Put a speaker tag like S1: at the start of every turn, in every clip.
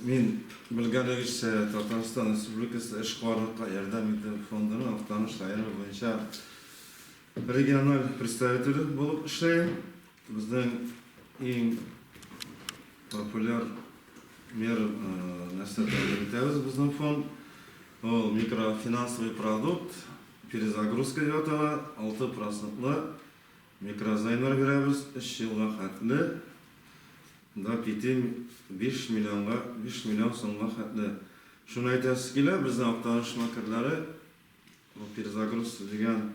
S1: Мен bilgenegişse Tataristan Respublikası Eşkvarlık'a Yardım Edim Fondu'nun Aktanış Rayonu boyunca regional представителі болып işleyim. Bizden en popüler mer нәрселерді біздің фонд. Ол микрофинансовый продукт, перезагрузка етала 6% микрозаймдар береміз 3 жылға хәтлі. Да питем 5 миллион сомға хәтлі. Шуны айтасыз келе, біздің Актаныш макрлары перезагрузка деген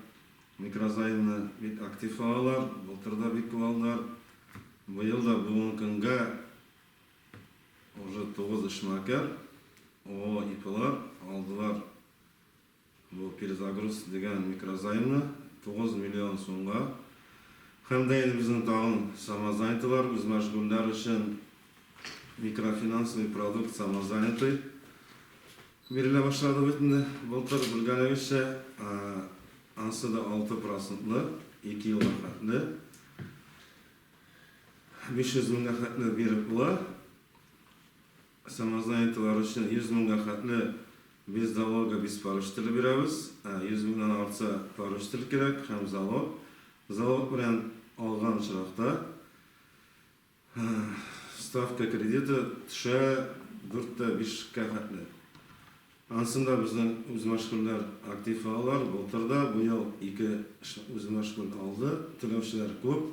S1: микрозаймны бит актив алалар, былтырда бит алалар. Быйыл да бүгінгі күнге уже 9 ишмакер ИПлар алдылар. Бұл перезагрузка деген микрозаймны 9 миллион сомға. Hem de bizden tağın samazaniyetler, biz meşguller için mikrofinanslı produkt samazaniyeti verile başladı bütünde. Bultar bilgenegişçe ansı da 6%'lı 2 yılga xatlı 500 mingga xatlı berip bula. Samazaniyetler için 100 mingga xatlı biz zaloga biz parış tili beremiz. 100 mingdan artsa parış tili kerek hem zalog. Залог bilen algan çıraqda stavka krediti tüşe 4-5 xatlı. Ansında bizden öz meşguller aktif alırlar. Bultırda bu yıl 2 öz meşgul aldı. Tülevçiler көп,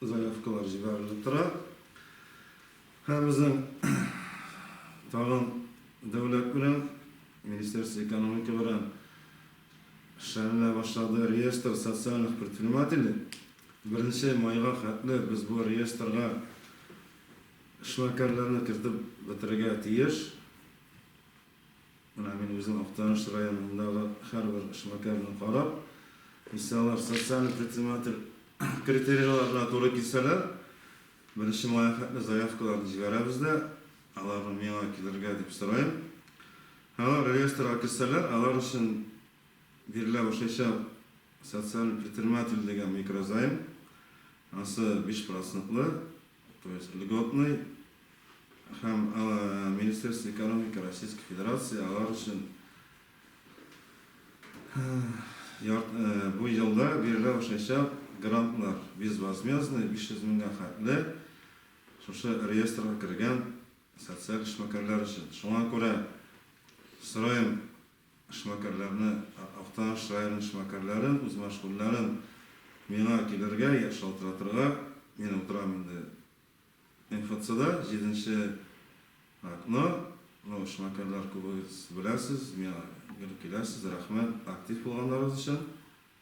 S1: zayafkalar jiberilip tura. Hem bizden tağın devlet bilen, Ministerstvo ekonomika bilen işlemine başladığı reyestr sosyallik предпринимателей. Birinci mayga xatlı biz bu reyestrga işmakarlarını kiritip bitirge tiyiş. Men özüm Aktanış rayonundağı her bir işmakarını qarab, misallar sosyallik предприниматель kriteriyalarına doğru kelseler, birinci mayga xatlı zayafkalarını jiberabizde, alarni mega kelirge dep sorayım. Alar reyestrga kirseler, alar üçün verilen başlayışa sosyal предприниматель деген микрозайм, асы 5%'lı, то есть льготный, hem Ministerstvo ekonomika Российской Federaции alar için bu yılda verilen başlayışa grantlar безвозмездный 500 mingga xatlı şu reyestrga kirgen sosyal işmakarlar için. Şuna göre sorayım işmakarlarını, Aktanış rayonu işmakarların, öz meşgulların mena kelirge, yaşaltıratırga, men oturam endi MFC'da 7. akno, işmakarlar köp bilesiz, mena gelip kelesiz, rahmet aktif bolganlarınız için.